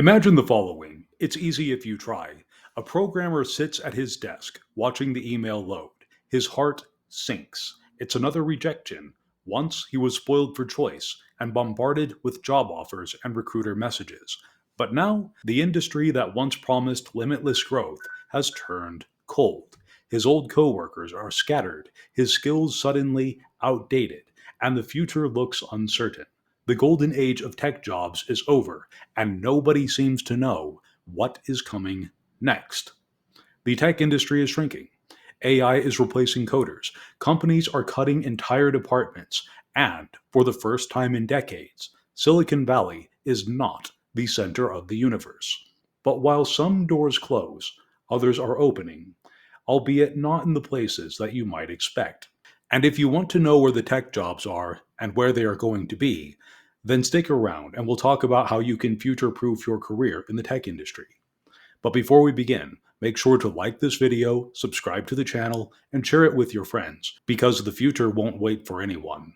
Imagine the following. It's easy if you try. A programmer sits at his desk, watching the email load. His heart sinks. It's another rejection. Once he was spoiled for choice and bombarded with job offers and recruiter messages. But now, the industry that once promised limitless growth has turned cold. His old coworkers are scattered, his skills suddenly outdated, and the future looks uncertain. The golden age of tech jobs is over, and nobody seems to know what is coming next. The tech industry is shrinking. AI is replacing coders. Companies are cutting entire departments. And, for the first time in decades, Silicon Valley is not the center of the universe. But while some doors close, others are opening, albeit not in the places that you might expect. And if you want to know where the tech jobs are and where they are going to be, then stick around and we'll talk about how you can future proof your career in the tech industry. But before we begin, make sure to like this video, subscribe to the channel, and share it with your friends, because the future won't wait for anyone.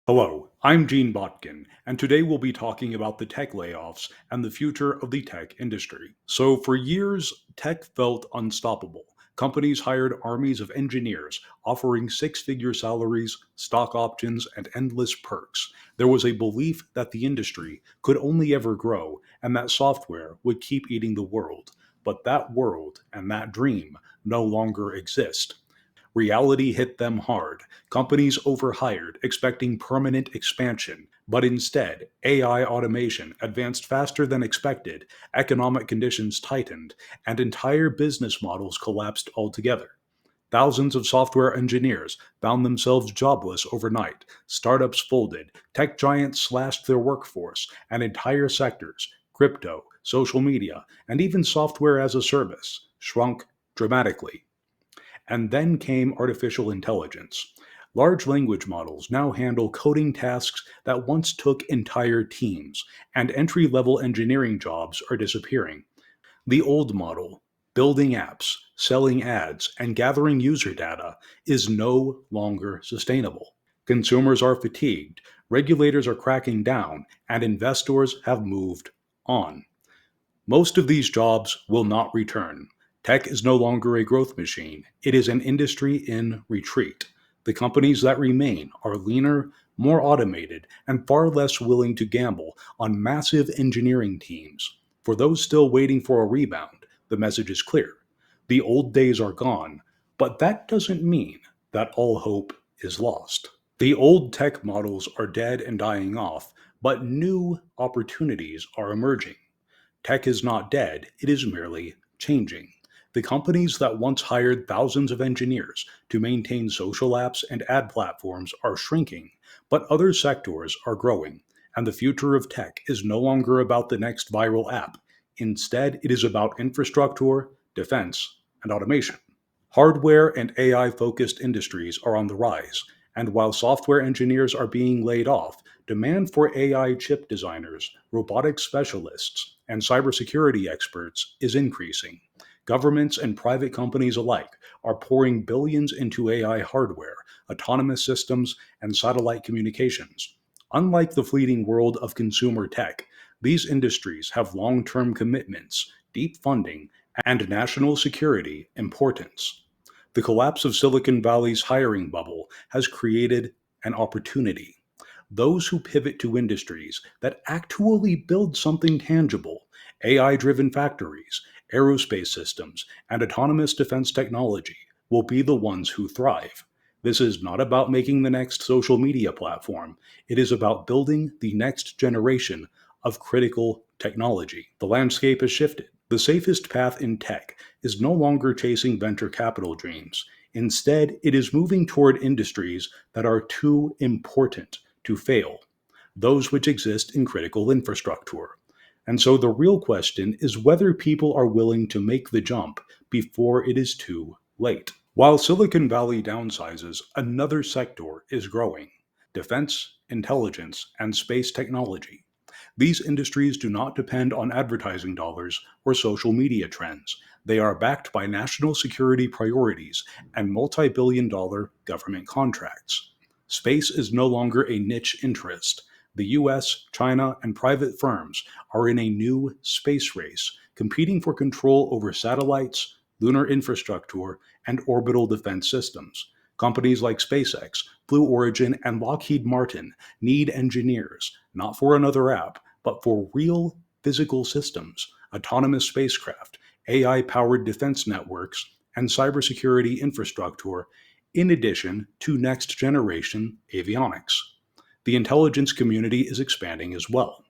Hello, I'm Gene Botkin, and today we'll be talking about the tech layoffs and the future of the tech industry. So, for years, tech felt unstoppable. Companies hired armies of engineers, offering six-figure salaries, stock options, and endless perks. There was a belief that the industry could only ever grow, and that software would keep eating the world. But that world and that dream no longer exist. Reality hit them hard. Companies overhired, expecting permanent expansion. But instead, AI automation advanced faster than expected, economic conditions tightened, and entire business models collapsed altogether. Thousands of software engineers found themselves jobless overnight. Startups folded, tech giants slashed their workforce, and entire sectors, crypto, social media, and even software as a service, shrunk dramatically. And then came artificial intelligence. Large language models now handle coding tasks that once took entire teams, and entry level engineering jobs are disappearing. The old model, building apps, selling ads, and gathering user data, is no longer sustainable. Consumers are fatigued, regulators are cracking down, and investors have moved on. Most of these jobs will not return. Tech is no longer a growth machine, it is an industry in retreat. The companies that remain are leaner, more automated, and far less willing to gamble on massive engineering teams. For those still waiting for a rebound, the message is clear. The old days are gone, but that doesn't mean that all hope is lost. The old tech models are dead and dying off, but new opportunities are emerging. Tech is not dead, it is merely changing. The companies that once hired thousands of engineers to maintain social apps and ad platforms are shrinking, but other sectors are growing, and the future of tech is no longer about the next viral app. Instead, it is about infrastructure, defense, and automation. Hardware and AI focused industries are on the rise, and while software engineers are being laid off, demand for AI chip designers, robotics specialists, and cybersecurity experts is increasing. Governments and private companies alike are pouring billions into AI hardware, autonomous systems, and satellite communications. Unlike the fleeting world of consumer tech, these industries have long term commitments, deep funding, and national security importance. The collapse of Silicon Valley's hiring bubble has created an opportunity. Those who pivot to industries that actually build something tangible, AI driven factories, aerospace systems, and autonomous defense technology, will be the ones who thrive. This is not about making the next social media platform, it is about building the next generation of critical technology. The landscape has shifted. The safest path in tech is no longer chasing venture capital dreams. Instead, it is moving toward industries that are too important to fail, those which exist in critical infrastructure. And so the real question is whether people are willing to make the jump before it is too late. While Silicon Valley downsizes, another sector is growing: defense, intelligence, and space technology. These industries do not depend on advertising dollars or social media trends. They are backed by national security priorities and multi-billion-dollar government contracts. Space is no longer a niche interest. The US, China, and private firms are in a new space race, competing for control over satellites, lunar infrastructure, and orbital defense systems. Companies like SpaceX, Blue Origin, and Lockheed Martin need engineers, not for another app, but for real physical systems, autonomous spacecraft, AI powered defense networks, and cybersecurity infrastructure, in addition to next generation avionics. The intelligence community is expanding as well.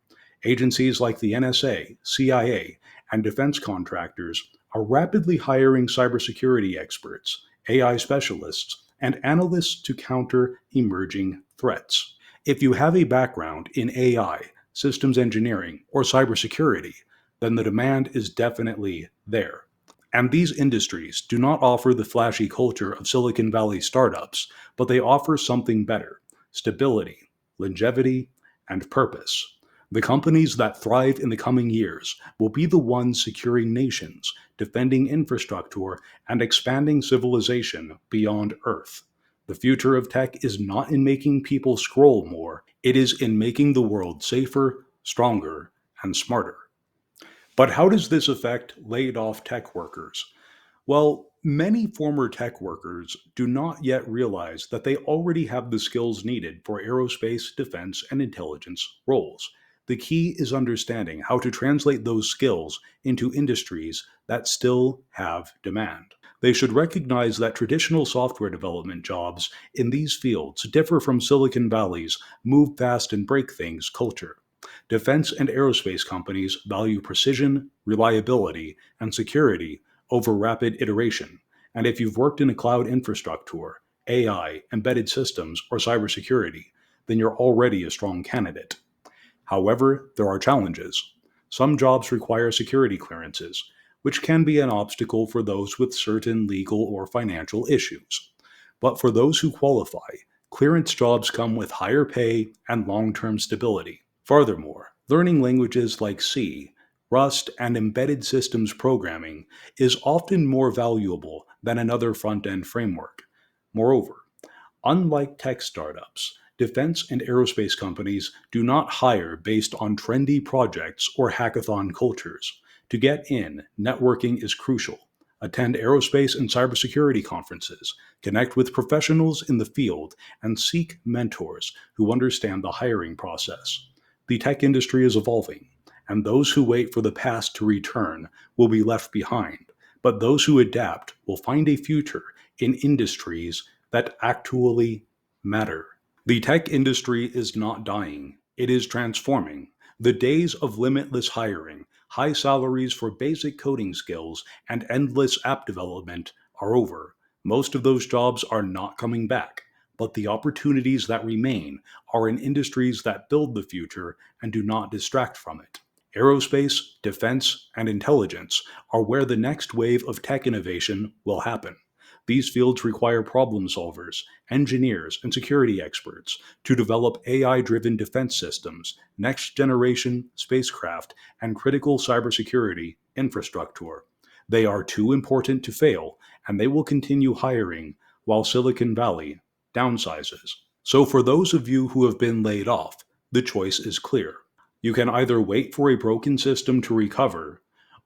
Agencies like the NSA, CIA, and defense contractors are rapidly hiring cybersecurity experts, AI specialists, and analysts to counter emerging threats. If you have a background in AI, systems engineering, or cybersecurity, then the demand is definitely there. And these industries do not offer the flashy culture of Silicon Valley startups, but they offer something better: stability, longevity, and purpose. The companies that thrive in the coming years will be the ones securing nations, defending infrastructure, and expanding civilization beyond Earth. The future of tech is not in making people scroll more, it is in making the world safer, stronger, and smarter. But how does this affect laid off tech workers? Well, many former tech workers do not yet realize that they already have the skills needed for aerospace, defense, and intelligence roles. The key is understanding how to translate those skills into industries that still have demand. They should recognize that traditional software development jobs in these fields differ from Silicon Valley's move fast and break things culture. Defense and aerospace companies value precision, reliability, and security over rapid iteration. And if you've worked in a cloud infrastructure, AI, embedded systems, or cybersecurity, then you're already a strong candidate. However, there are challenges. Some jobs require security clearances, which can be an obstacle for those with certain legal or financial issues. But for those who qualify, clearance jobs come with higher pay and long term stability. Furthermore, learning languages like C, Rust, and embedded systems programming is often more valuable than another front end framework. Moreover, unlike tech startups, defense and aerospace companies do not hire based on trendy projects or hackathon cultures. To get in, networking is crucial. Attend aerospace and cybersecurity conferences, connect with professionals in the field, and seek mentors who understand the hiring process. The tech industry is evolving, and those who wait for the past to return will be left behind. But those who adapt will find a future in industries that actually matter. The tech industry is not dying, it is transforming. The days of limitless hiring, high salaries for basic coding skills, and endless app development are over. Most of those jobs are not coming back, but the opportunities that remain are in industries that build the future and do not distract from it. Aerospace, defense, and intelligence are where the next wave of tech innovation will happen. These fields require problem solvers, engineers, and security experts to develop AI driven defense systems, next generation spacecraft, and critical cybersecurity infrastructure. They are too important to fail, and they will continue hiring while Silicon Valley downsizes. So, for those of you who have been laid off, the choice is clear. You can either wait for a broken system to recover,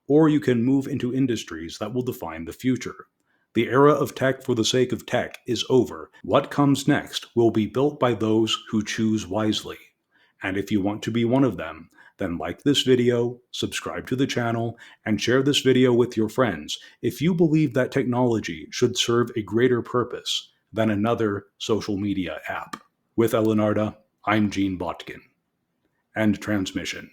or you can move into industries that will define the future. The era of tech for the sake of tech is over. What comes next will be built by those who choose wisely. And if you want to be one of them, then like this video, subscribe to the channel, and share this video with your friends if you believe that technology should serve a greater purpose than another social media app. With Elenarda, I'm Gene Botkin. End transmission.